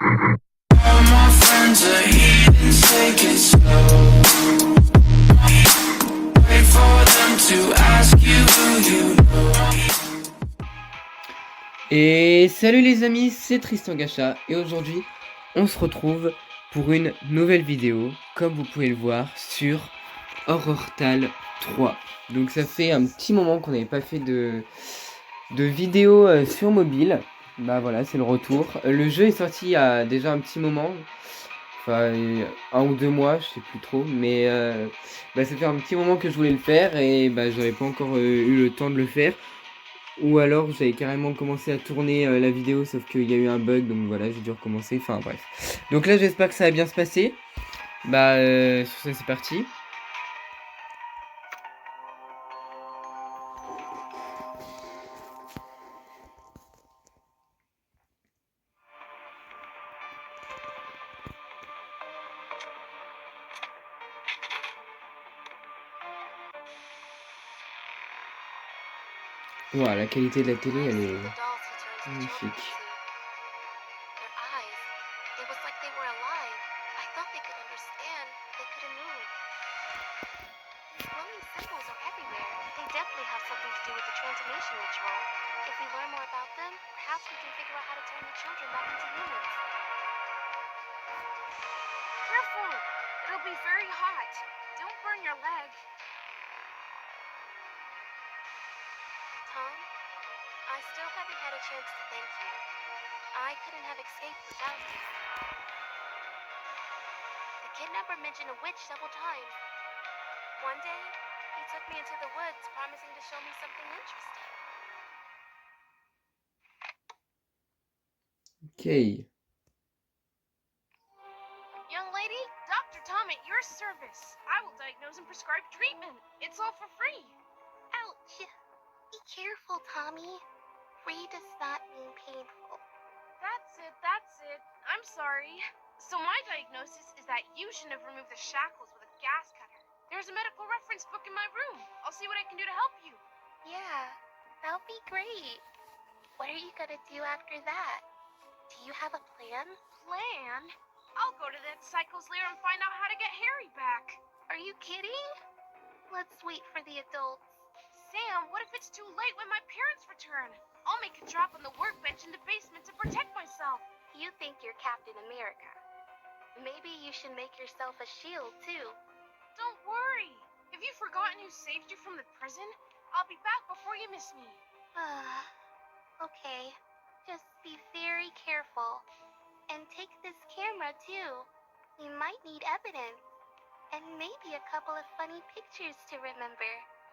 All my friends are heathens, take it slow. Wait for them to ask you who you know. Et salut les amis, c'est Tristan Gacha et aujourd'hui on se retrouve pour une nouvelle vidéo, comme vous pouvez le voir, sur Horrortal 3. Donc ça fait un petit moment qu'on n'avait pas fait de vidéo sur mobile. Bah voilà, c'est le retour. Le jeu est sorti il y a déjà un petit moment, enfin 1 ou 2 mois, je sais plus trop, mais bah, ça fait un petit moment que je voulais le faire et bah j'avais pas encore eu le temps de le faire. Ou alors j'avais carrément commencé à tourner la vidéo sauf qu'il y a eu un bug donc voilà j'ai dû recommencer, enfin bref. Donc là j'espère que ça va bien se passer. Bah sur ça c'est parti. Voilà, la qualité de la télé elle est magnifique. Careful! It'll be very hot. Don't burn your leg. Tom, I still haven't had a chance to thank you. I couldn't have escaped without you. The kidnapper mentioned a witch several times. One day, he took me into the woods, promising to show me something interesting. Ok. Young lady, Dr. Tom at your service. I will diagnose and prescribe treatment. It's all for free. Ouch. Be careful, Tommy. Free does not mean painful. That's it. I'm sorry. So my diagnosis is that you should have removed the shackles with a gas cutter. There's a medical reference book in my room. I'll see what I can do to help you. Yeah, that'll be great. What are you gonna do after that? Do you have a plan? Plan? I'll go to that Psycho's lair and find out how to get Harry back. Are you kidding? Let's wait for the adults. Sam, what if it's too late when my parents return? I'll make a drop on the workbench in the basement to protect myself. You think you're Captain America. Maybe you should make yourself a shield, too. Don't worry. Have you forgotten who saved you from the prison? I'll be back before you miss me. Okay. Just be very careful. And take this camera, too. We might need evidence. And maybe a couple of funny pictures to remember.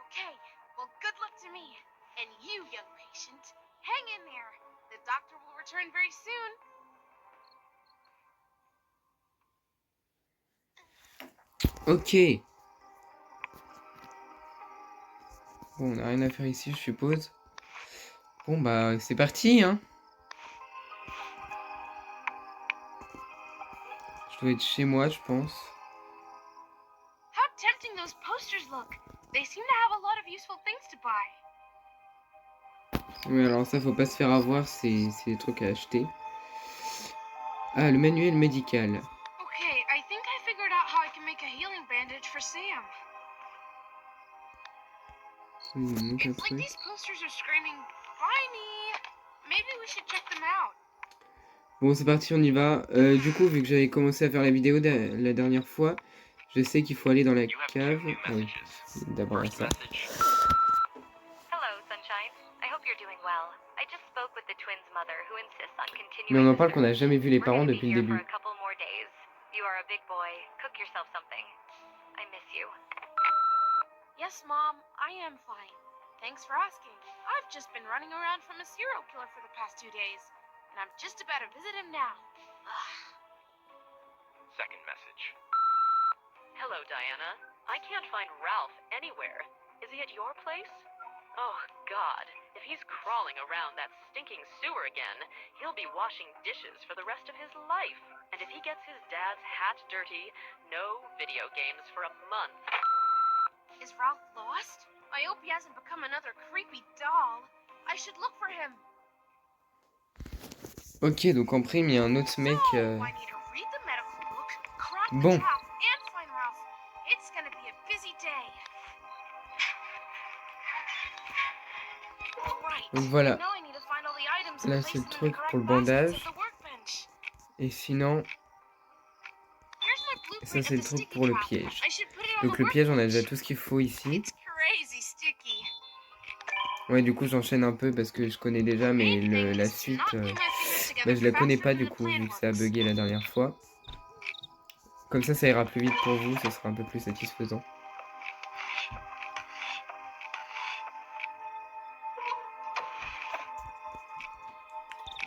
Okay. Well, good luck to me. And you, young patient, hang in there. The doctor will return very soon. Ok. Bon, on n'a rien à faire ici, je suppose. Bon bah c'est parti hein. Je dois être chez moi, je pense. How tempting those posters look. They seem to have a lot of useful things to buy. Oui, alors ça faut pas se faire avoir, c'est des trucs à acheter. Ah, le manuel médical. Okay, I think I figured out how I can make a healing bandage for Sam. Il me manque un It's like truc. these posters are screaming, "Buy me!" Maybe we should check them out. Bon c'est parti, on y va. Du coup vu que j'avais commencé à faire la vidéo la dernière fois, je sais qu'il faut aller dans la cave. Ah oui, d'abord ça. Hello, Sunshine. I hope you're doing well. I just spoke with the twins' mother, who insists on continuing. Mais on en the parle qu'on n'a search. jamais vu les We're parents gonna be depuis le here for début. a couple more days. You are a big boy. Cook yourself something. I miss you. Yes, Mom, I am fine. Thanks for asking. I've just been running around from a serial killer for the past 2 days, and I'm just about to visit him now. Second message. Hello, Diana. I can't find Ralph anywhere. Is he at your place? Oh, God. If he's crawling around that stinking sewer again, he'll be washing dishes for the rest of his life. And if he gets his dad's hat dirty, no video games for a month. Is Ralph lost? I hope he hasn't become another creepy doll. I should look for him. Ok, donc en prime, il y a un autre mec... So, I need to read the medical book, crack the Bon. trap, and find Ralph. It's gonna be a busy day. Right. Donc voilà. Now I need to find all the items and Là, place c'est le them in the truc correct pour le baskets bandage. at the workbench. Et sinon, Here's my ça blueprint c'est of le the truc sticky pour le trap. piège. I should put it on Donc the le piège, on a déjà workbench. tout ce qu'il faut ici. It's crazy sticky. Ouais, du coup, j'enchaîne un peu parce que je connais déjà, mais Main thing la is to suite, not glue my fingers together je la connais faster pas than du the coup, plan vu que ça a works. bugué la dernière fois. Comme ça ira plus vite pour vous, ce sera un peu plus satisfaisant.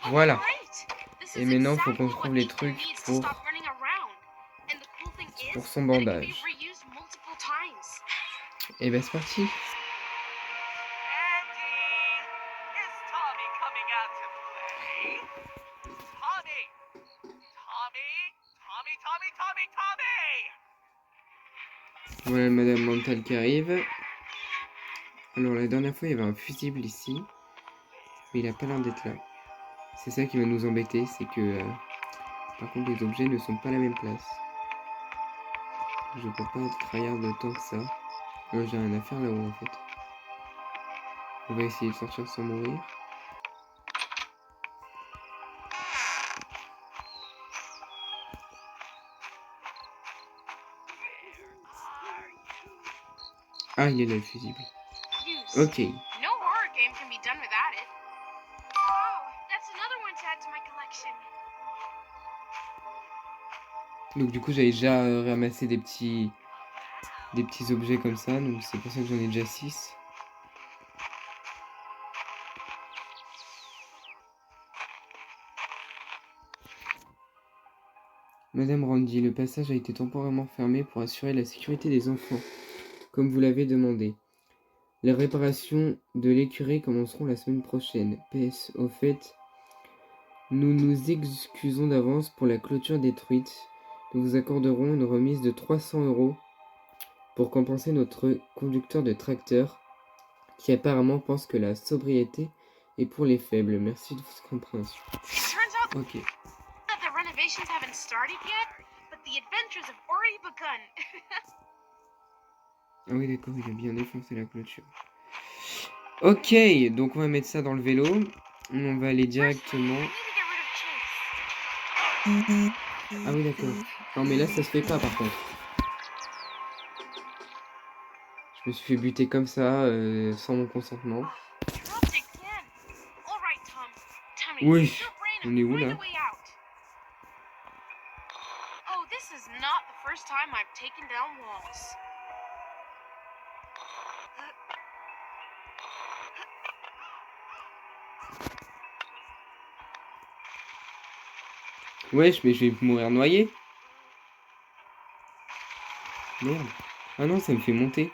Voilà. Great. This Et is maintenant, faut exactly qu'on what trouve les Ethan trucs needs to pour, stop running around. And the cool thing pour is son that it can be bandage. reused multiple times. Et ben c'est parti. Andy! Is Tommy coming out to play? Tommy! Tommy! Tommy, Tommy, Tommy, Tommy! Voilà Madame Mental qui arrive. Alors la dernière fois, il y avait un fusible ici. Mais il a pas l'air d'être là. C'est ça qui va nous embêter, c'est que... par contre, les objets ne sont pas à la même place. Je peux pas être tryhard de tant que ça. J'ai rien à faire là-haut en fait. On va essayer de sortir sans mourir. Ah, il est là le fusible. Use. Ok. No horror game can be done without it. Oh, that's another one to add to my collection. Donc du coup, j'avais déjà ramassé des petits objets comme ça. Donc c'est pour ça que j'en ai déjà 6. Madame Randy, le passage a été temporairement fermé pour assurer la sécurité des enfants, comme vous l'avez demandé. Les réparations de l'écurie commenceront la semaine prochaine. PS, au fait, nous nous excusons d'avance pour la clôture détruite. Nous vous accorderons une remise de 300 € pour compenser notre conducteur de tracteur, qui apparemment pense que la sobriété est pour les faibles. Merci de votre compréhension. It turns out Ok. that the renovations haven't started yet, but the adventures have already begun. Ah oui, d'accord, il a bien défoncé la clôture. Ok, donc on va mettre ça dans le vélo. On va aller directement... I need to get rid of Chase. Ah oui, d'accord. Non, mais là, ça se fait pas, par contre. Je me suis fait buter comme ça, sans mon consentement. Dropped again. All right, Tom. Tommy, Oui, use your brain on and est où, find là? a way out. Oh, this is not the first time I've taken down walls. Wesh, mais je vais mourir noyé. Merde. Ah non, ça me fait monter.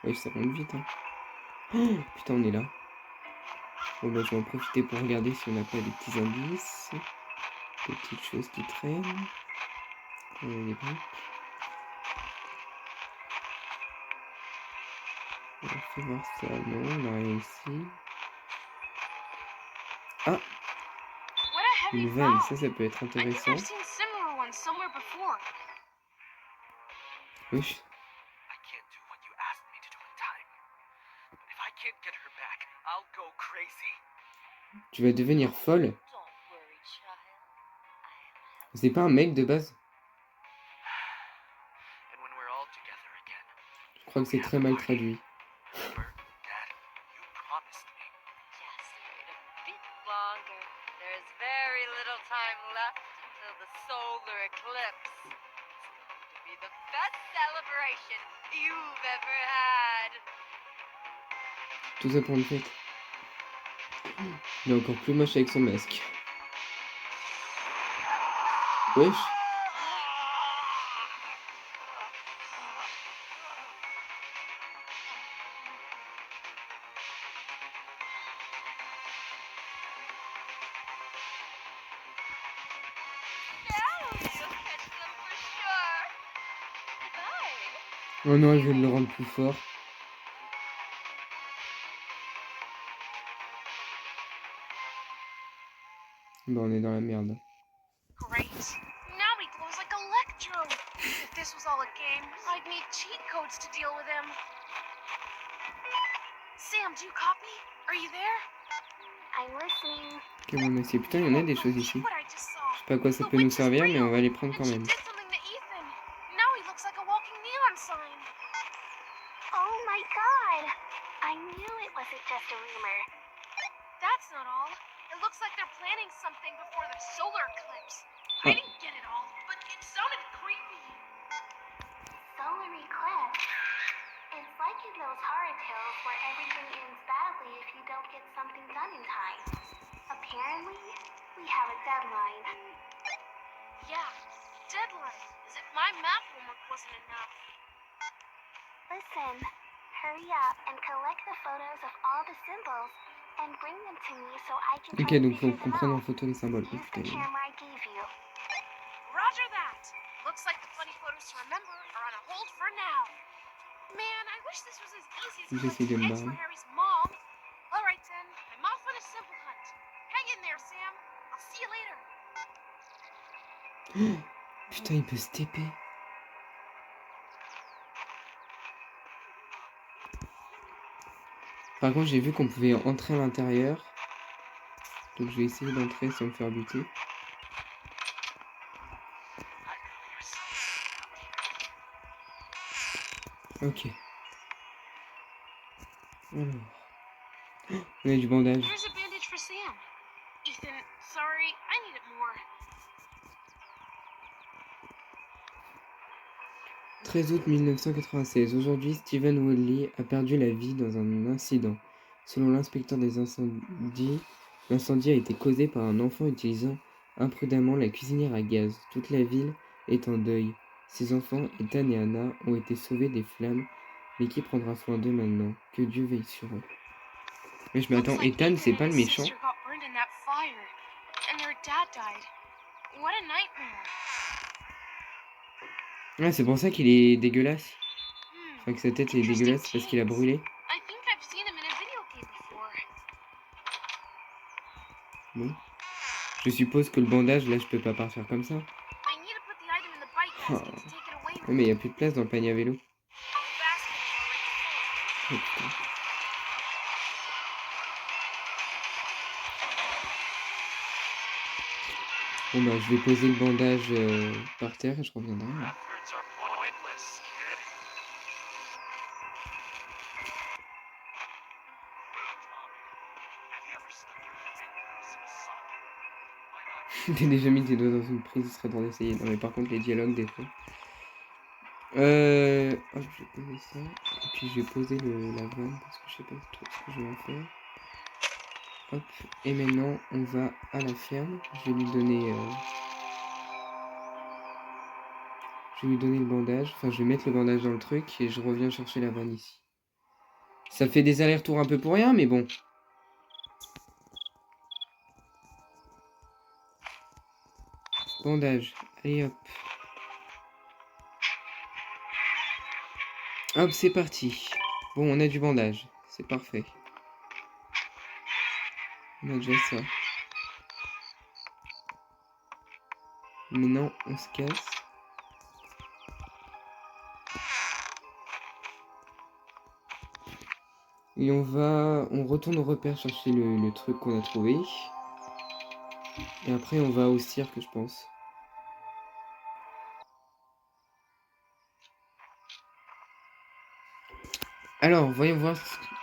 Wesh, ça monte vite, hein. Oh, putain, on est là. Bon, bah, je vais en profiter pour regarder si on n'a pas des petits indices. Des petites choses qui traînent. Des briques. On va faire voir ça. Non, on n'a rien ici. Ah, What a heavy une vanne. valve. Ça peut être I think intéressant. I've seen similar ones somewhere before. Wesh. I can't do what you asked me to do in time. But if I can't get her back, I'll go crazy. Tu vas devenir folle. Don't worry, child. C'est pas un mec de base. And when we're all together again, Je crois que c'est très mal traduit. remember, Dad, you promised me. Just wait a bit longer. There's very little time left until the solar eclipse. It's going to be the best celebration you've ever had. Tout ça pour une fête. Il est encore plus moche avec son masque. Wesh. Now you'll catch them for sure. Goodbye. Oh non, elle veut le rendre plus fort. Bon, on est dans la merde. Great. Now he glows like Electro. If this was all a game, I'd need cheat codes to deal with him. Sam, do you copy? Are you there? I'm listening. Ok, bon, c'est putain, il y en a des choses ici. What I just saw. Je sais pas à quoi ça The peut nous witch is servir, mais on real, va les prendre and quand she même. did something to Ethan. Now he looks like a walking neon sign. Oh my god! I knew it wasn't just a rumor. That's not all. It looks like they're planning something before the solar eclipse. I didn't get it all, but it sounded creepy. Solar eclipse? It's like in those horror tales where everything ends badly if you don't get something done in time. Apparently, we have a deadline. Yeah, deadline. As if my math homework wasn't enough. Listen, hurry up and collect the photos of all the symbols and bring them to me so I can Ok, try to donc faut figure qu'on them prenne en out. photo les symboles. Oh, Use the putain. camera I gave you. Roger that. Looks like the funny photos to remember are on a hold for now. Man, I wish this was as easy as J'essaie de collecting me eggs for barrer. Harry's mom. All right then, I'm off on a simple hunt. Hang in there, Sam. I'll see you later. Putain, il peut se taper. Par contre, j'ai vu qu'on pouvait entrer à l'intérieur. Donc, je vais essayer d'entrer sans me faire buter. Ok. Alors. On a du bandage. Here's a bandage for Sam. Ethan, sorry, I need it more. 13 août 1996. Aujourd'hui, Stephen Woodley a perdu la vie dans un incident. Selon l'inspecteur des incendies, l'incendie a été causé par un enfant utilisant imprudemment la cuisinière à gaz. Toute la ville est en deuil. Ses enfants, Ethan et Anna, ont été sauvés des flammes. L'équipe prendra soin d'eux maintenant. Que Dieu veille sur eux. Mais je m'attends, Ethan, c'est pas le méchant. Got burned in that fire, and their dad died. What a nightmare. Ah, c'est pour ça qu'il est dégueulasse. Hmm. Enfin, que sa tête est dégueulasse parce qu'il a brûlé. I think I've seen him in a video game before. Bon. Je suppose que le bandage, là, je peux pas partir comme ça. I need to put the item in the bike Oh. basket to take it away with Ouais, mais il n'y a plus de place dans le panier à vélo. The basket is already full. Oh, putain. Bon bah je vais poser le bandage par terre et je reviendrai. Hein. Efforts are pointless, kid. Have you ever stuck your fingers in a socket? Why not? T'as déjà mis tes doigts dans une prise, il serait temps d'essayer. Non mais par contre les dialogues des fois. Hop, je vais poser ça. Et puis je vais poser la vanne parce que je sais pas trop ce que je vais en faire. Hop, et maintenant on va à la ferme. Je vais lui donner le bandage. Enfin je vais mettre le bandage dans le truc et je reviens chercher la vanne ici. Ça fait des allers-retours un peu pour rien, mais bon. Bandage, allez hop. Hop, c'est parti. Bon, on a du bandage, c'est parfait. On a déjà ça. Maintenant, on se casse. Et on retourne au repère chercher le truc qu'on a trouvé. Et après, on va au cirque, je pense. Alors, voyons voir,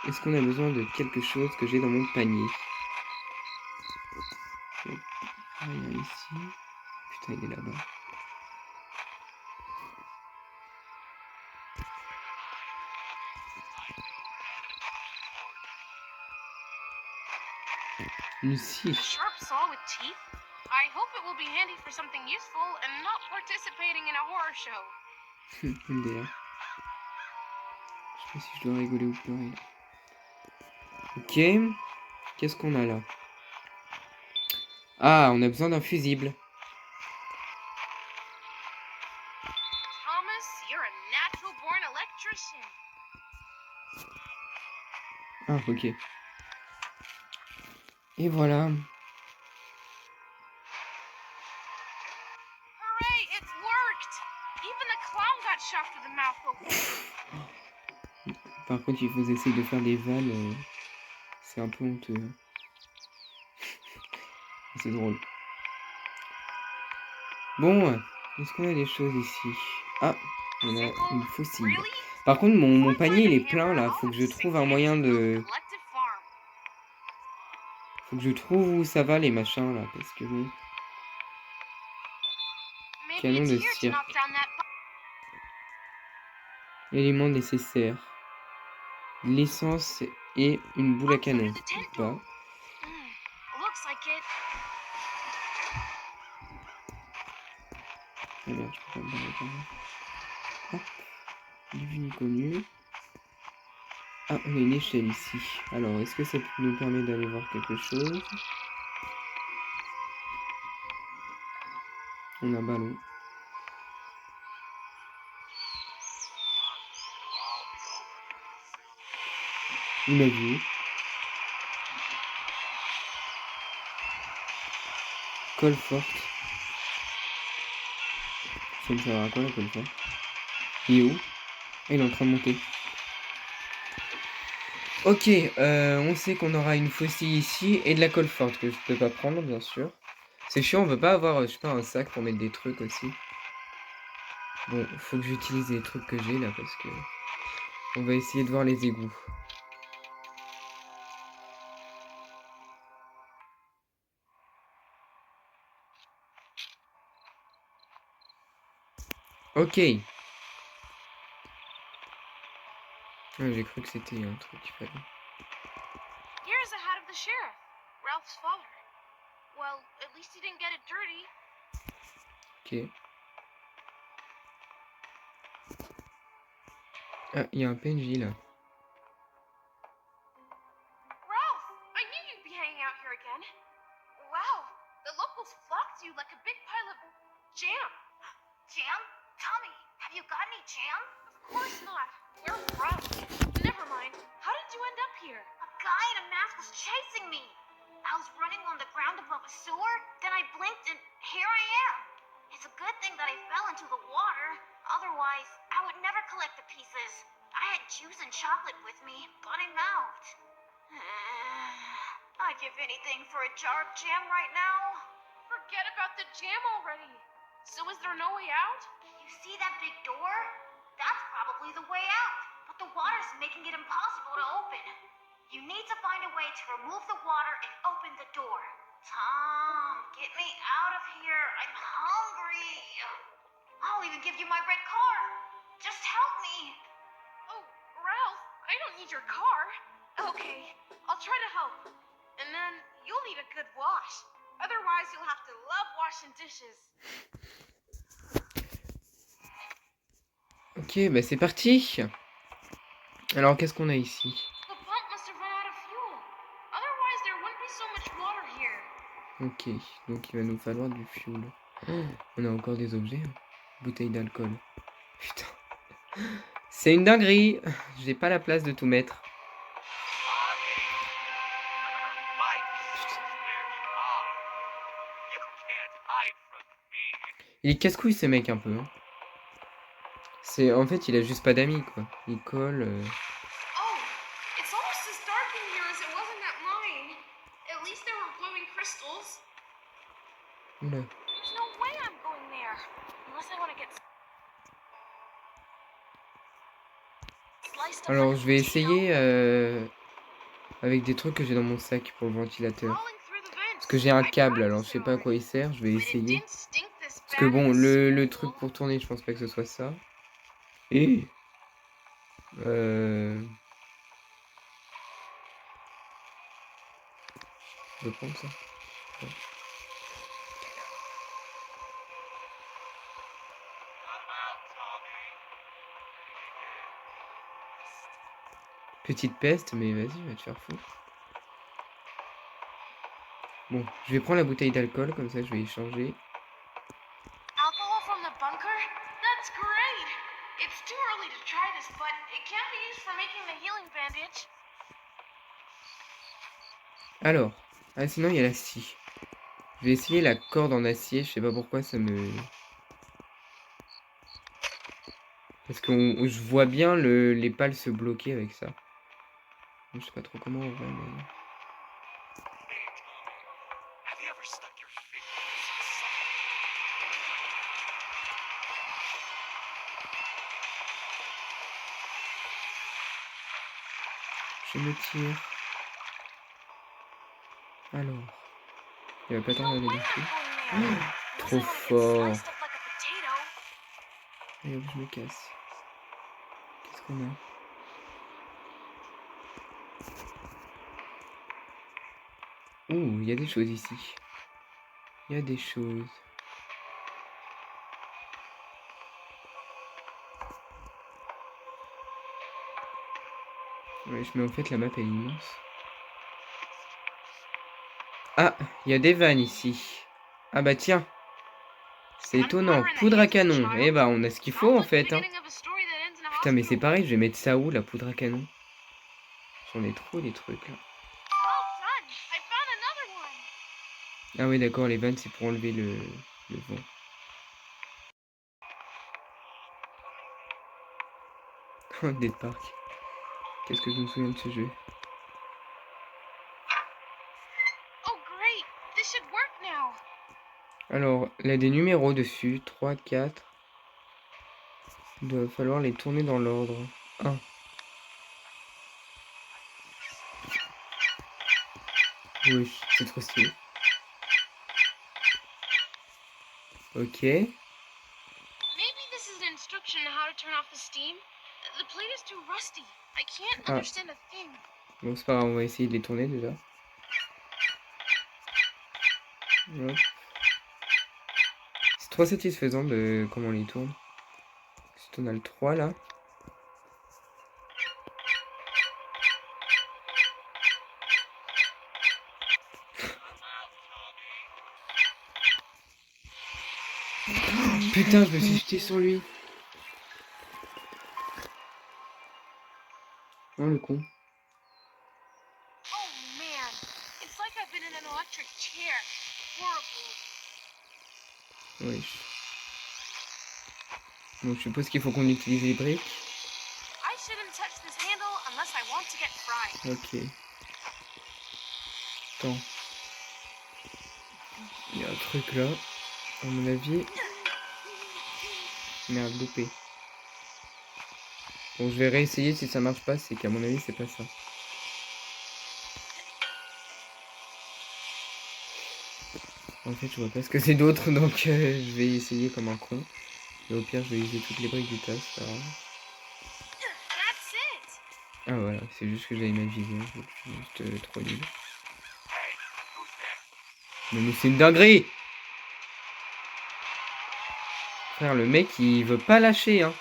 est-ce qu'on a besoin de quelque chose que j'ai dans mon panier. Rien ici. Putain, il est là-bas. Une scie. Sharp saw with teeth? I hope it will be handy for something useful and not participating in a horror show. MDR. Je sais pas si je dois rigoler ou pleurer. Ok. Qu'est-ce qu'on a là? Ah, on a besoin d'un fusible. Thomas, you're a natural born electrician. Ah, ok. Et voilà. It worked! Even the clown got shocked with the mouth open. Par contre, il faut essayer de faire des vannes. C'est un peu honteux. Hein. C'est drôle. Bon, est-ce qu'on a des choses ici? Ah, on a une faucille. Really? Par contre, mon If I panier, find il a est plein, hammer, là. I'll Faut que have je to stick trouve un the moyen engine to a de... collective farm. Faut que je trouve où ça va, les machins, là. Parce que bon... Maybe Canon it's de here to cirque. knock down that Éléments nécessaires. L'essence et une boule à I'll put it canon. in the tent Bah, door. Looks like it. ah merde, je peux pas me barrer par là. Hop. Du vu ni connu. Ah, on a une échelle ici. Alors, est-ce que ça nous permet d'aller voir quelque chose? On a un ballon. Une avion. Colle forte. Ça me sert à quoi la colle forte? Il est où? Ah, il est en train de monter. Ok, on sait qu'on aura une faucille ici et de la colle forte que je peux pas prendre, bien sûr. C'est chiant, on veut pas avoir, je sais pas, un sac pour mettre des trucs aussi. Bon, faut que j'utilise les trucs que j'ai là parce que... On va essayer de voir les égouts. Ok. Ah, j'ai cru que c'était un truc qu'il fallait. Here's the hat of the sheriff, Ralph's father. Well, at least he didn't get it dirty. Ok. Ah, il y a un PNJ là. Ralph, I knew you'd be hanging out here again. Wow, the locals flocked to you like a big pile of jam. Jam? Tommy, have you got any jam? Of course not. We're from. Never mind. How did you end up here? A guy in a mask was chasing me. I was running on the ground above a sewer, then I blinked and here I am. It's a good thing that I fell into the water. Otherwise, I would never collect the pieces. I had juice and chocolate with me, but I'm out. I'd give anything for a jar of jam right now. Forget about the jam already. So is there no way out? You see that big door? That's probably the way out. But the water's making it impossible to open. You need to find a way to remove the water and open the door. Tom, get me out of here. I'm hungry. I'll even give you my red car. Just help me. Oh, Ralph, I don't need your car. Okay, I'll try to help. And then you'll need a good wash. Otherwise, you'll have to love washing dishes. Ok, bah c'est parti. Alors, qu'est-ce qu'on a ici? The pump must have run out of fuel. Otherwise, there wouldn't be so much water here. Ok, donc il va nous falloir du fuel. Oh, on a encore des objets. Hein. Bouteille d'alcool. Putain. C'est une dinguerie. J'ai pas la place de tout mettre. Il est casse-couille ce mec un peu. Hein. C'est en fait il a juste pas d'amis quoi. Il colle. Oh, it's almost as dark in here as it was in that mine. At least there were glowing crystals. Oula. There's no way I'm going there. Unless I want to get sliced up Alors like a je vais potato. essayer avec des trucs que j'ai dans mon sac pour le ventilateur. Crawling through the vents. Parce que j'ai un I câble alors je practiced sais it pas à quoi already. il sert. Je vais But it essayer. didn't stink this Parce que bad bon in le school. truc pour tourner je pense pas que ce soit ça. Et je vais prendre ça. Ouais. Petite peste, mais vas-y, va te faire foutre. Bon, je vais prendre la bouteille d'alcool, comme ça je vais y changer. Alcohol from the bunker? That's great! It's too early to try this, but it can be used for making the healing bandage. Alors, ah sinon il y a la scie. Je vais essayer la corde en acier, je sais pas pourquoi ça me... Parce que je vois bien les pales se bloquer avec ça. Je sais pas trop comment on va, mais... Have you ever stuck your fingers Je me tire. Alors. Il va pas tarder à aller dessus. Trop fort. Et hop, je me casse. Qu'est-ce qu'on a? Ouh, il y a des choses ici. Il y a des choses. Ouais, mais en fait, la map est immense. Ah, il y a des vannes ici. Ah bah tiens. C'est étonnant. Poudre à canon. Eh bah, on a ce qu'il faut en fait. Hein. Putain, mais c'est pareil, je vais mettre ça où, la poudre à canon? J'en ai trop les trucs là. Ah oui, d'accord, les vannes, c'est pour enlever le vent. Oh, Dead Park. Qu'est-ce que je me souviens de ce jeu? Oh, great! This should work now. Alors, il y a des numéros dessus. 3, 4. Il doit falloir les tourner dans l'ordre. 1. Oui, c'est trop stylé. Ok. Maybe this is an instruction on how to turn off the steam. The plate is too rusty. I can't Ah. understand a thing. Bon, c'est pas grave, on va essayer de les tourner déjà. Hop. C'est trop satisfaisant de comment on les tourne. Ensuite, on a le 3 là. Putain, je me suis jeté sur lui. Oh le con. Oh man, it's like I've been in an electric chair. Horrible. Oui. Donc je suppose qu'il faut qu'on utilise les briques. I shouldn't touch this handle unless I want to get fried. Ok. Attends. Il y a un truc là. À mon avis. Merde, loupé. Bon, je vais réessayer. Si ça marche pas, c'est qu'à mon avis, c'est pas ça. En fait, je vois pas ce que c'est d'autre, donc je vais essayer comme un con. Et au pire, je vais utiliser toutes les briques du tas, c'est pas grave. That's it. Ah voilà, c'est juste que j'avais mal visé. Je suis juste trop nul. Mais c'est une dinguerie! Frère, le mec, il veut pas lâcher, hein.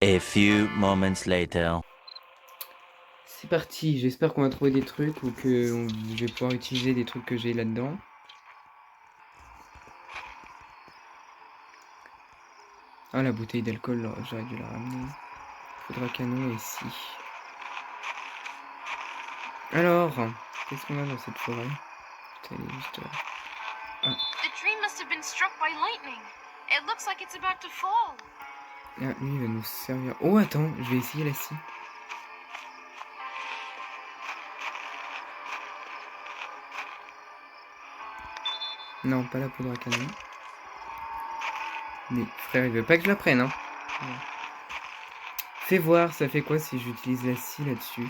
A few moments later. C'est parti, j'espère qu'on va trouver des trucs ou que je vais pouvoir utiliser des trucs que j'ai là-dedans. Ah, la bouteille d'alcool, j'aurais dû la ramener. Faudra canon ici. Alors, qu'est-ce qu'on a dans cette forêt? Putain, elle est juste là. The tree must have been struck by lightning. It looks like it's about to fall. Ah, lui, il va nous servir. Oh, attends, je vais essayer la scie. Non, pas la poudre à canon. Mais frère, il veut pas que je la prenne, hein. Ouais. Fais voir, ça fait quoi si j'utilise la scie là-dessus?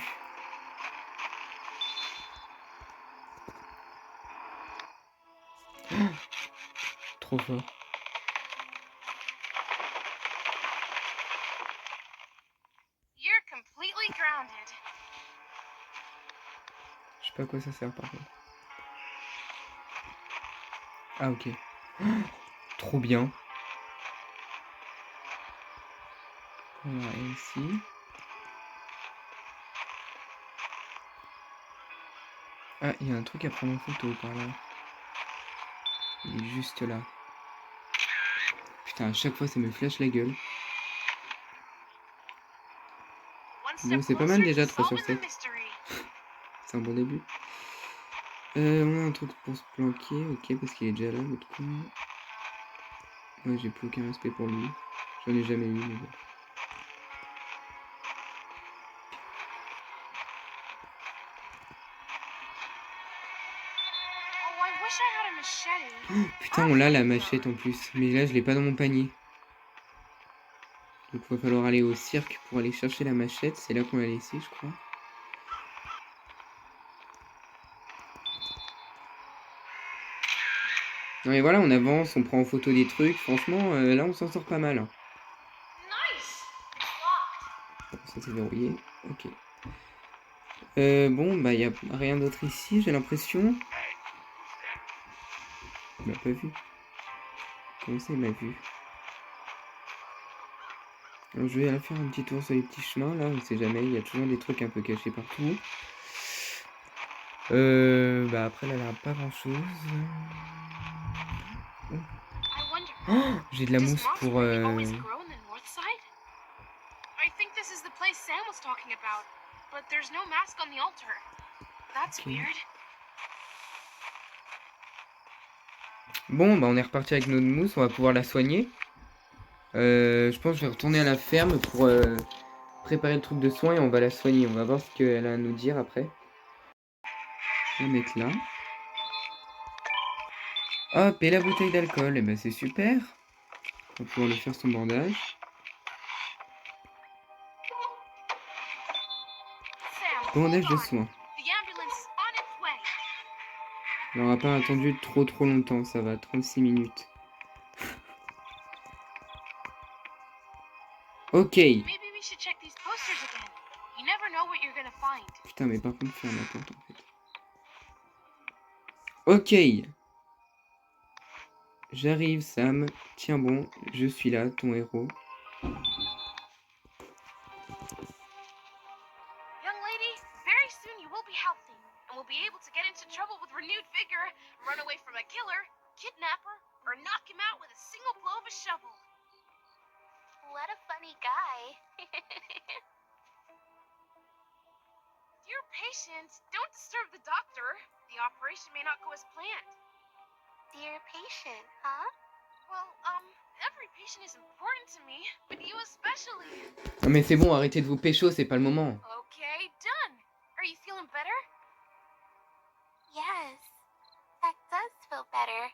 Trop fort. You're completely grounded. Je sais pas à quoi ça sert par contre. Ah ok. Trop bien. Voilà, et ici. Ah, il y a un truc à prendre en photo par là. Il est juste là. Putain, à chaque fois ça me flash la gueule. Bon, c'est pas mal déjà, 3 sur 7. C'est un bon début. On a un truc pour se planquer, ok, parce qu'il est déjà là, l'autre con. Ouais, j'ai plus aucun respect pour lui. J'en ai jamais eu, mais bon. Putain, on l'a la machette en plus. Mais là, je l'ai pas dans mon panier. Donc, il va falloir aller au cirque pour aller chercher la machette. C'est là qu'on l'a laissée, je crois. Non, mais voilà, on avance, on prend en photo des trucs. Franchement, là, on s'en sort pas mal. Hein. Nice! It's locked. Bon, ça, c'est verrouillé. Ok. Bon, bah, il n'y a rien d'autre ici, j'ai l'impression. Il m'a pas vu. Comment ça, il m'a vu? Alors, je vais aller faire un petit tour sur les petits chemins, là, on sait jamais, il y a toujours des trucs un peu cachés partout. Bah, après, là, il n'y a pas grand-chose. I wonder, Oh, j'ai de la does mousse moss pour... really always grow on the north side? I think this is the place Sam was talking about, but there's no mask on the altar. That's Okay. weird. Bon, bah, on est reparti avec notre mousse, on va pouvoir la soigner. Je pense que je vais retourner à la ferme pour préparer le truc de soin et on va la soigner. On va voir ce qu'elle a à nous dire après. Je vais la mettre là. Hop, et la bouteille d'alcool, et ben c'est super. On va pouvoir lui faire son bandage. Sam, Bandage hold de on. soin. The ambulance is on its way. Alors, on n'a pas attendu trop longtemps, ça va, 36 minutes. Ok. Maybe we should check these posters again. You never know what you're gonna find. Putain, mais par contre, ferme la porte en fait. Ok. J'arrive, Sam. Tiens bon, je suis là, ton héros. Young lady, very soon you will be healthy, and will be able to get into trouble with renewed vigor, run away from a killer, kidnapper, or knock him out with a single blow of a shovel. What a funny guy. Dear patient, don't disturb the doctor. The operation may not go as planned. Dear patient, huh? Well, every patient is important to me, but you especially. Non mais c'est bon, arrêtez de vous pécho, c'est pas le moment. Okay, done. Are you feeling better? Yes, that does feel better.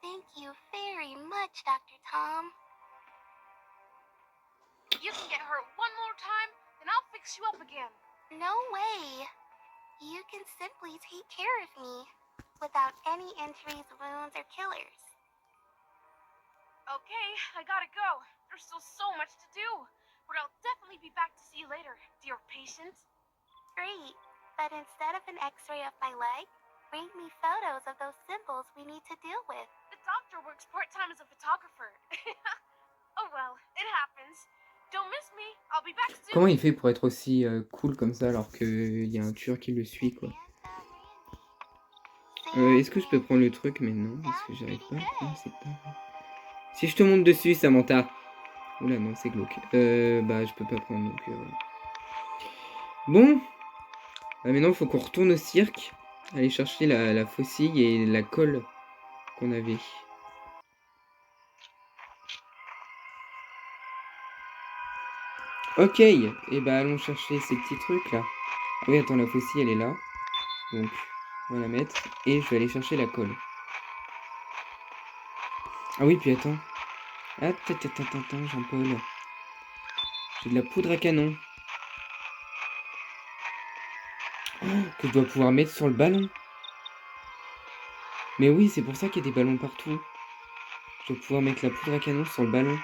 Thank you very much, Dr. Tom. You can get hurt one more time, then I'll fix you up again. No way. You can simply take care of me without any injuries, wounds, or killers. Okay, I gotta go. There's still so much to do. But I'll definitely be back to see you later, dear patient. Great. But instead of an x-ray of my leg, bring me photos of those symbols we need to deal with. The doctor works part-time as a photographer. Oh well, it happens. Don't miss me. I'll be back soon. Comment il fait pour être aussi cool comme ça alors qu'il y a un tueur qui le suit quoi? Est-ce que je peux prendre le truc? Mais non, parce que j'arrive pas. Non, c'est pas vrai. Si je te monte dessus, Samantha. Oula, non, c'est glauque. Bah, je peux pas prendre donc. Voilà. Bon. Bah, maintenant, il faut qu'on retourne au cirque. Aller chercher la faucille et la colle qu'on avait. Ok. Et bah, allons chercher ces petits trucs là. Ah oui, attends, la faucille elle est là. Donc, on va la mettre. Et je vais aller chercher la colle. Ah oui, puis attends. Attends, Jean-Paul. J'ai de la poudre à canon. Oh, que je dois pouvoir mettre sur le ballon. Mais oui, c'est pour ça qu'il y a des ballons partout. Je dois pouvoir mettre la poudre à canon sur le ballon.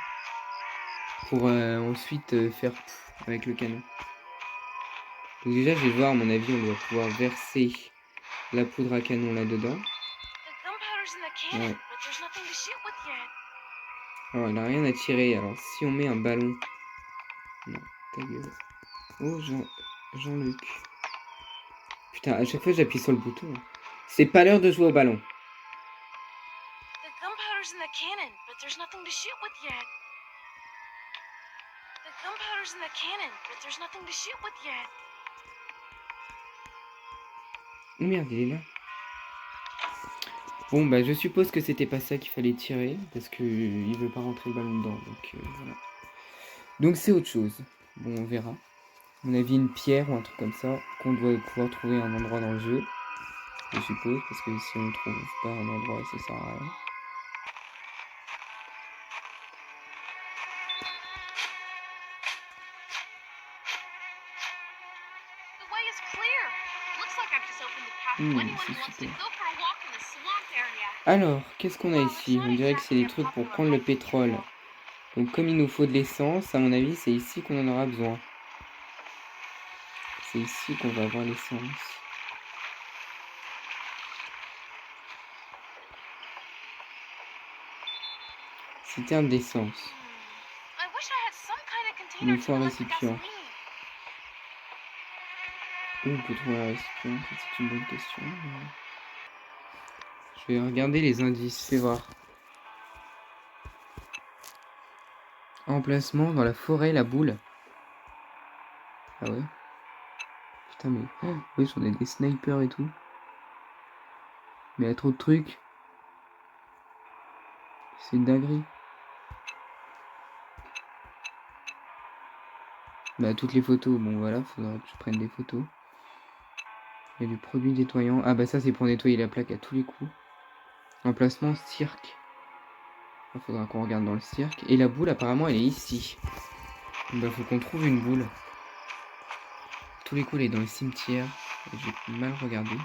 Pour ensuite faire avec le canon. Donc déjà, je vais voir, à mon avis, on doit pouvoir verser la poudre à canon là-dedans. Ouais. Alors, il n'a rien à tirer. Alors, si on met un ballon... Non, ta gueule. Oh, Jean-Luc. Putain, à chaque fois, j'appuie sur le bouton. C'est pas l'heure de jouer au ballon. Oh merde, il est là. Bon, bah, je suppose que c'était pas ça qu'il fallait tirer. Parce que il veut pas rentrer le ballon dedans. Donc, voilà. Donc, c'est autre chose. Bon, on verra. À mon avis, une pierre ou un truc comme ça. Qu'on doit pouvoir trouver un endroit dans le jeu. Je suppose, parce que si on trouve pas un endroit, ça sert à rien. The way is clear. Looks like I've just opened the path to anyone C'est who wants to super. go for a walk in the swamp area. Alors, qu'est-ce qu'on a ici? On dirait que c'est des trucs pour prendre le pétrole. Donc comme il nous faut de l'essence, à mon avis, c'est ici qu'on en aura besoin. C'est ici qu'on va avoir l'essence. Citerne d'essence. I wish I had some kind of Il container nous to faut un collect the récipient. gasoline. Où on peut trouver un récipient? Ça, c'est une bonne question. Je vais regarder les indices, fais voir. Emplacement dans la forêt, la boule. Ah ouais? Putain, mais... Oh, oui, on a des snipers et tout. Mais il y a trop de trucs. C'est une dinguerie. Bah, toutes les photos. Bon, voilà, faudra que je prenne des photos. Il y a du produit nettoyant. Ah bah ça, c'est pour nettoyer la plaque à tous les coups. Emplacement, cirque. Il faudra qu'on regarde dans le cirque. Et la boule, apparemment, elle est ici. Donc, bah, faut qu'on trouve une boule. Tous les coups, elle est dans le cimetière. Et j'ai mal regardé.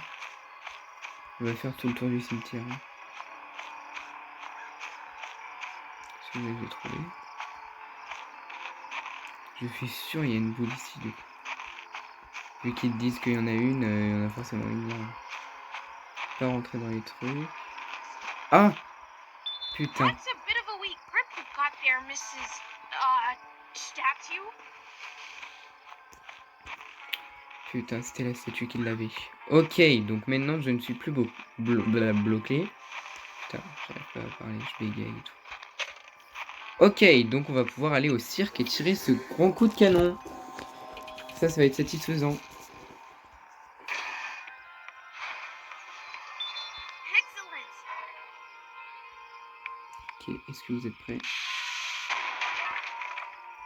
On va faire tout le tour du cimetière. Hein. Si je l'ai trouvé. Je suis sûr il y a une boule ici. Du coup. Vu qu'ils disent qu'il y en a une, il y en a forcément une là. Pas rentrer dans les trucs. Ah! Putain. That's a bit of a weak grip you've got there, Mrs. Statue. Putain, c'était la statue qui l'avait. Ok, donc maintenant je ne suis plus bloqué. Putain, j'arrive pas à parler, je bégaye et tout. Ok, donc on va pouvoir aller au cirque et tirer ce gros coup de canon. Ça va être satisfaisant. Excellent. Ok, est-ce que vous êtes prêts?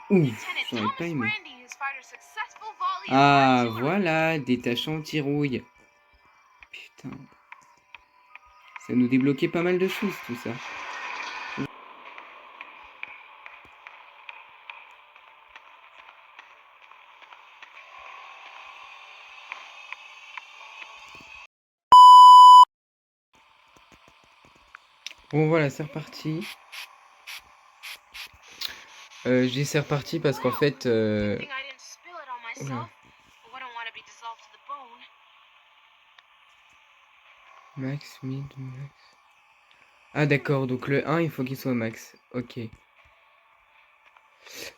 Ouh, j'aurais pas aimé. Ah, voilà, détachant anti-rouille. Putain. Ça nous débloquait pas mal de choses, tout ça. Bon, voilà, c'est reparti. Je dis c'est reparti parce qu'en fait... Oula. Max, mid, max... Ah d'accord, donc le 1, il faut qu'il soit max. Ok.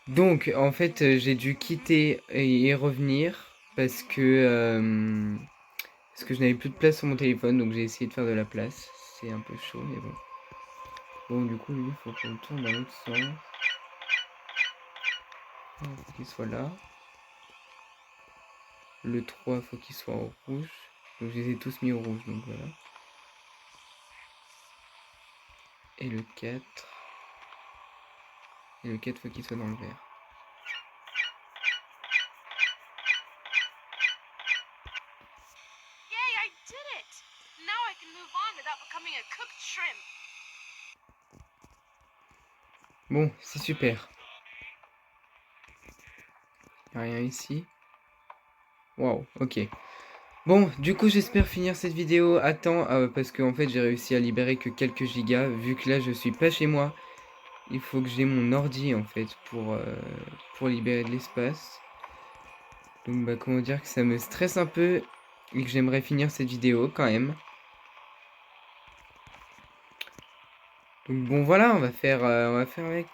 Donc, en fait, j'ai dû quitter et revenir parce que je n'avais plus de place sur mon téléphone, donc j'ai essayé de faire de la place. C'est un peu chaud, mais bon. Bon, du coup, lui, il faut qu'on tourne dans l'autre sens. Il faut qu'il soit là. Le 3, il faut qu'il soit en rouge. Donc, je les ai tous mis au rouge, donc voilà. Et le 4. Et le 4, faut qu'il soit dans le vert. Yay, I did it! Now I can move on without becoming a cooked shrimp. Bon, c'est super. Y'a rien ici. Waouh, ok. Bon, du coup, j'espère finir cette vidéo à temps, parce qu'en fait, j'ai réussi à libérer que quelques gigas, vu que là, je suis pas chez moi. Il faut que j'ai mon ordi, en fait, pour libérer de l'espace. Donc, bah, comment dire que ça me stresse un peu, et que j'aimerais finir cette vidéo, quand même. Donc, bon, voilà, on va faire avec.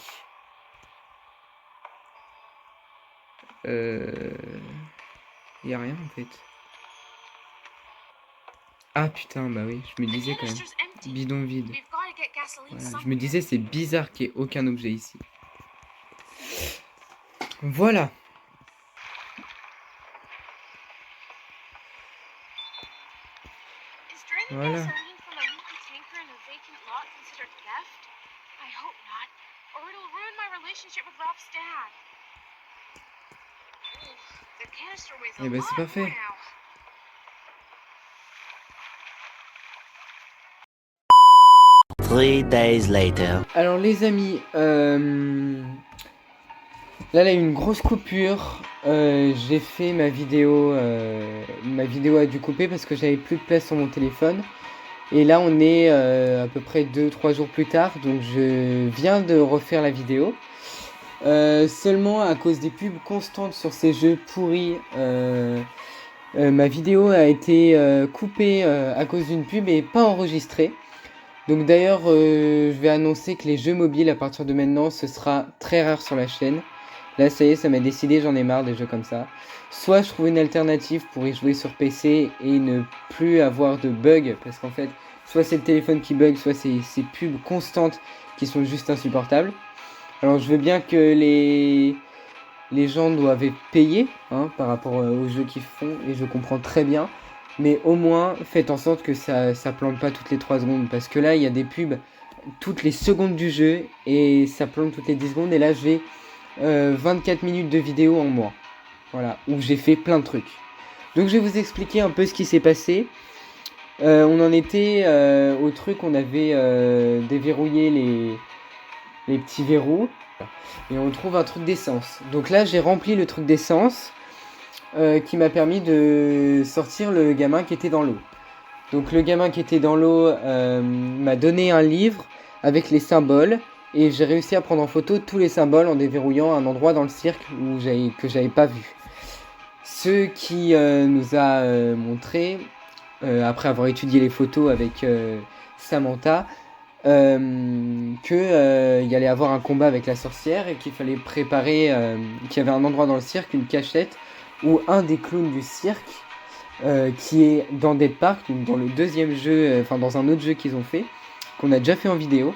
Y a rien, en fait. Ah, putain, bah oui, je me disais quand même. Bidon vide. Voilà, je me disais, c'est bizarre qu'il n'y ait aucun objet ici. Voilà. Voilà. Eh ben, c'est parfait. 3 days later. Alors les amis, là il y a eu une grosse coupure. J'ai fait ma vidéo a dû couper parce que j'avais plus de place sur mon téléphone. Et là on est à peu près 2-3 jours plus tard, donc je viens de refaire la vidéo. Seulement à cause des pubs constantes sur ces jeux pourris, ma vidéo a été coupée à cause d'une pub et pas enregistrée. Donc d'ailleurs je vais annoncer que les jeux mobiles à partir de maintenant ce sera très rare sur la chaîne. Là ça y est, ça m'a décidé, j'en ai marre des jeux comme ça. Soit je trouve une alternative pour y jouer sur PC et ne plus avoir de bugs, parce qu'en fait soit c'est le téléphone qui bug, soit c'est ces pubs constantes qui sont juste insupportables. Alors je veux bien que les gens doivent payer hein, par rapport aux jeux qu'ils font, et je comprends très bien. Mais au moins, faites en sorte que ça plante pas toutes les 3 secondes. Parce que là, il y a des pubs toutes les secondes du jeu, et ça plante toutes les 10 secondes. Et là, j'ai 24 minutes de vidéo en moi. Voilà, où j'ai fait plein de trucs. Donc je vais vous expliquer un peu ce qui s'est passé. On en était au truc, on avait déverrouillé les petits verrous. Et on trouve un truc d'essence. Donc là, j'ai rempli le truc d'essence qui m'a permis de sortir le gamin qui était dans l'eau. Donc le gamin qui était dans l'eau m'a donné un livre avec les symboles. Et j'ai réussi à prendre en photo tous les symboles en déverrouillant un endroit dans le cirque que j'avais pas vu. Ce qui nous a montré, après avoir étudié les photos avec Samantha, qu'il y allait avoir un combat avec la sorcière et qu'il fallait préparer, qu'il y avait un endroit dans le cirque, une cachette, où un des clowns du cirque, qui est dans Dead Park, donc dans le deuxième jeu, enfin dans un autre jeu qu'ils ont fait, qu'on a déjà fait en vidéo,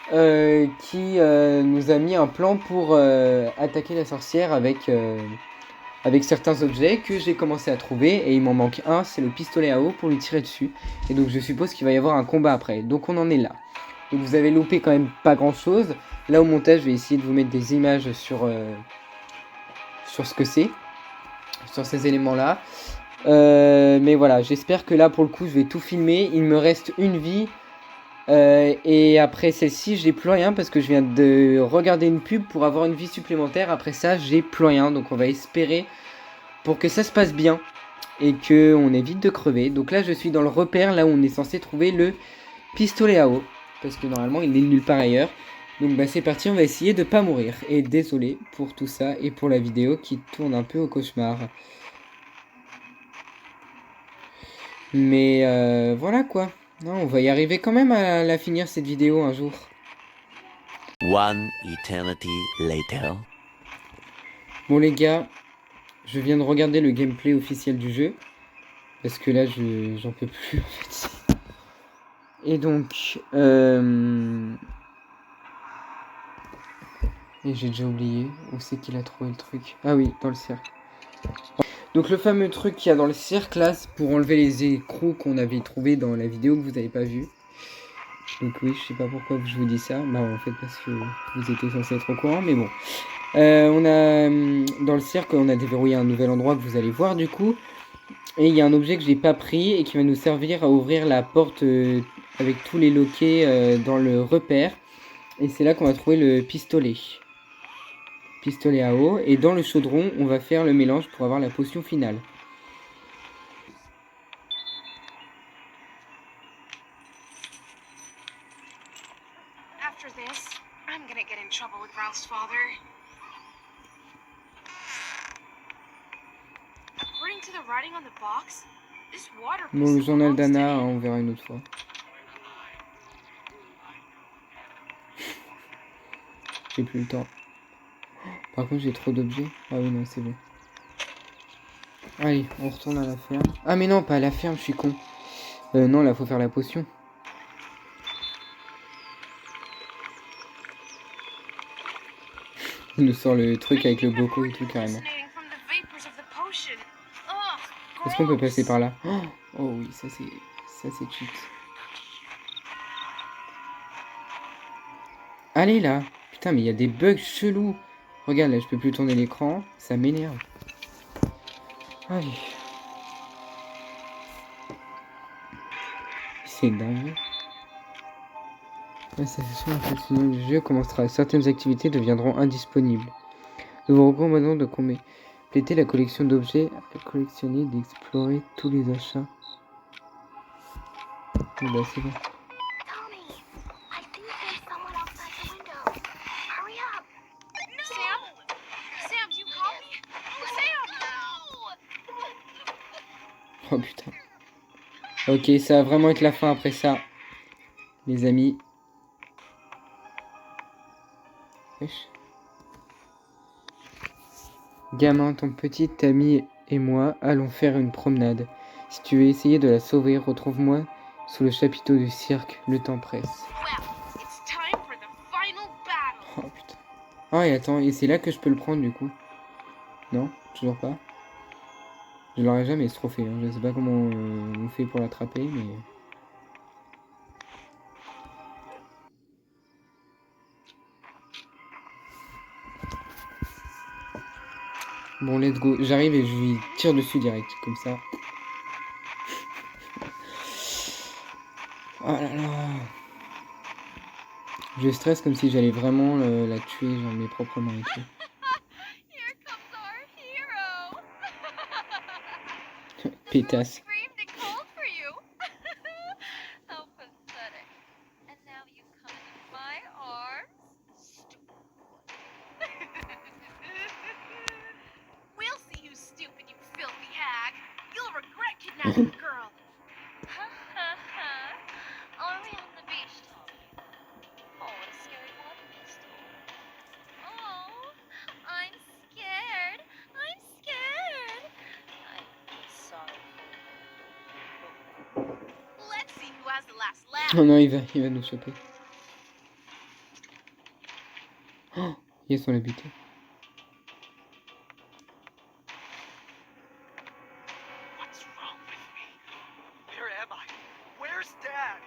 qui nous a mis un plan pour attaquer la sorcière avec certains objets que j'ai commencé à trouver, et il m'en manque un, c'est le pistolet à eau pour lui tirer dessus. Et donc je suppose qu'il va y avoir un combat après. Donc on en est là. Donc vous avez loupé quand même pas grand chose. Là au montage je vais essayer de vous mettre des images sur ce que c'est, sur ces éléments là. Mais voilà, j'espère que là pour le coup je vais tout filmer. Il me reste une vie. Et après celle-ci j'ai plus rien parce que je viens de regarder une pub pour avoir une vie supplémentaire. Après ça j'ai plus rien, donc on va espérer pour que ça se passe bien et que on évite de crever. Donc là je suis dans le repère, là où on est censé trouver le pistolet à eau, parce que normalement il est nulle part ailleurs. Donc bah c'est parti, on va essayer de pas mourir. Et désolé pour tout ça et pour la vidéo qui tourne un peu au cauchemar. Mais voilà quoi. Non, on va y arriver quand même à la finir cette vidéo un jour. One eternity later. Bon les gars, je viens de regarder le gameplay officiel du jeu. Parce que là, j'en peux plus en fait. Et donc... Et j'ai déjà oublié. Où c'est qu'il a trouvé le truc? Ah oui, dans le cirque. Donc le fameux truc qu'il y a dans le cirque là, c'est pour enlever les écrous qu'on avait trouvé dans la vidéo que vous n'avez pas vue. Donc oui, je sais pas pourquoi je vous dis ça. Bah en fait parce que vous étiez censé être au courant, mais bon. On a dans le cirque, on a déverrouillé un nouvel endroit que vous allez voir du coup. Et il y a un objet que j'ai pas pris et qui va nous servir à ouvrir la porte avec tous les loquets dans le repère. Et c'est là qu'on va trouver le pistolet. Pistolet à eau. Et dans le chaudron, on va faire le mélange pour avoir la potion finale. After this, I'm gonna get in trouble with Ralph's father. According to the writing on the box, this water Bon, le pistol journal belongs to d'Anna, him. on verra une autre fois. J'ai plus le temps. Par contre, j'ai trop d'objets. Ah oui, non, c'est bon. Allez, on retourne à la ferme. Ah mais non, pas à la ferme, je suis con. Non, là, faut faire la potion. Il nous sort le truc avec le boco et tout, carrément. Hallucinating from the vapors of the potion. Ugh, Est-ce qu'on peut gross. passer par là? Oh oui, ça c'est cheat. Allez là. Putain, mais il y a des bugs chelous. Regarde, là, je peux plus tourner l'écran. Ça m'énerve. Allez. C'est dingue. La session continue du jeu commencera. Certaines activités deviendront indisponibles. Nous vous recommandons de compléter la collection d'objets, à collectionner, d'explorer tous les achats. Bon, bah, c'est bon. Tommy, I think there's someone outside the window. Hurry up. Sam? Sam, do you call me? Sam! Oh putain. Ok, ça va vraiment être la fin après ça. Les amis. Wesh. Gamin, ton petit ami et moi allons faire une promenade. Si tu veux essayer de la sauver, retrouve-moi sous le chapiteau du cirque. Le temps presse. Well, it's time for the final battle. Oh putain. Oh et attends, et c'est là que je peux le prendre du coup. Non, toujours pas. Je l'aurai jamais ce trophée. Hein. Je sais pas comment on fait pour l'attraper, mais... Bon, let's go. J'arrive et je lui tire dessus direct, comme ça. Oh là là. Je stresse comme si j'allais vraiment la tuer, genre mes propres mains et tout. Here comes our hero. Pétasse. Screamed and called for you. How pathetic. And now you come into my arms? We'll see who's stupid, you filthy hag. You'll regret kidnapping the girl. Ha ha ha. Are we on the beach, Tommy? Oh, what a scary water pistol. Oh, I'm scared. I'm scared. I'm sorry. Let's see who has the last laugh. Oh non, il va nous choper. Oh, il est son habité. What's wrong with me? Where am I? Where's Dad?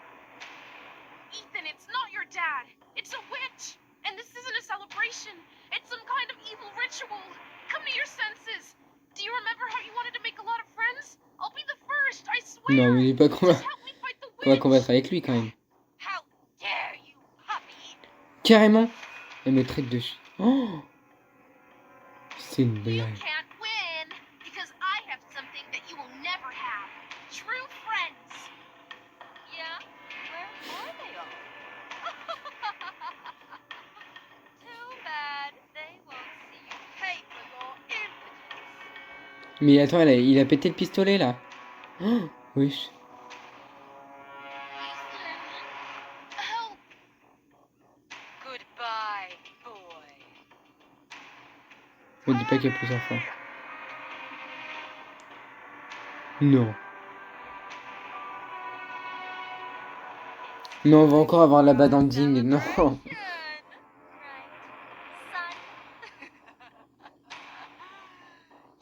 Ethan, it's not your dad. It's a witch. And this isn't a celebration. It's some kind of evil ritual. Come to your senses. Do you remember how you wanted to make a lot of friends? I'll be the first, I swear. Non, mais dis pas qu'on va, Just help me fight the qu'on va witch. combattre avec lui quand même. How dare you, puppy? Carrément. Elle me traite de chien. Oh, c'est une You blague. can't win because I have something that you will never have. True friends. Yeah? Where are they all? Too bad. They won't see you pay for your impotence. Mais attends, il a pété le pistolet là. Oh, wesh. Help! Goodbye, boy. Me dis pas qu'il y a plusieurs fois. Non. Non, on va encore avoir la bad ending. Non.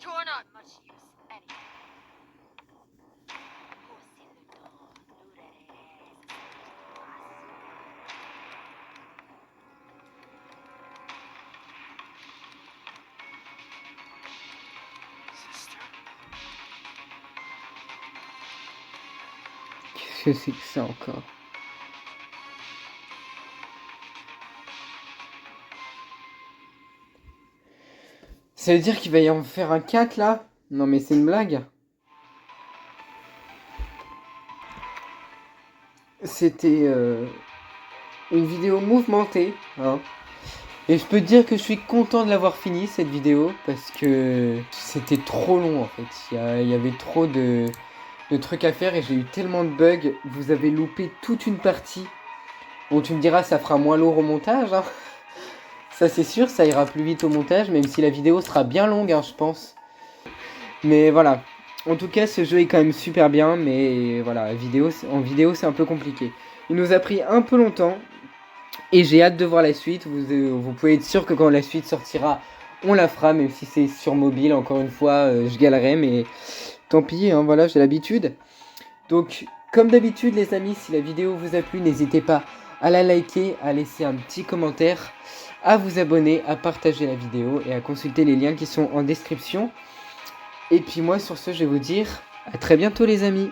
You're not much use anyway. Sister? Qu'est-ce que c'est que ça encore? Ça veut dire qu'il va y en faire un 4 là? Non mais c'est une blague. C'était une vidéo mouvementée, hein. Et je peux te dire que je suis content de l'avoir fini cette vidéo parce que c'était trop long en fait. Il y avait trop de trucs à faire et j'ai eu tellement de bugs. Vous avez loupé toute une partie. Bon, tu me diras, ça fera moins lourd au montage, hein. Ça c'est sûr, ça ira plus vite au montage, même si la vidéo sera bien longue, hein, je pense. Mais voilà. En tout cas, ce jeu est quand même super bien, mais voilà, en vidéo c'est un peu compliqué. Il nous a pris un peu longtemps, et j'ai hâte de voir la suite. Vous pouvez être sûr que quand la suite sortira, on la fera, même si c'est sur mobile. Encore une fois, je galérerai, mais tant pis, hein, voilà, j'ai l'habitude. Donc, comme d'habitude les amis, si la vidéo vous a plu, n'hésitez pas à la liker, à laisser un petit commentaire, à vous abonner, à partager la vidéo et à consulter les liens qui sont en description. Et puis moi sur ce, je vais vous dire à très bientôt les amis.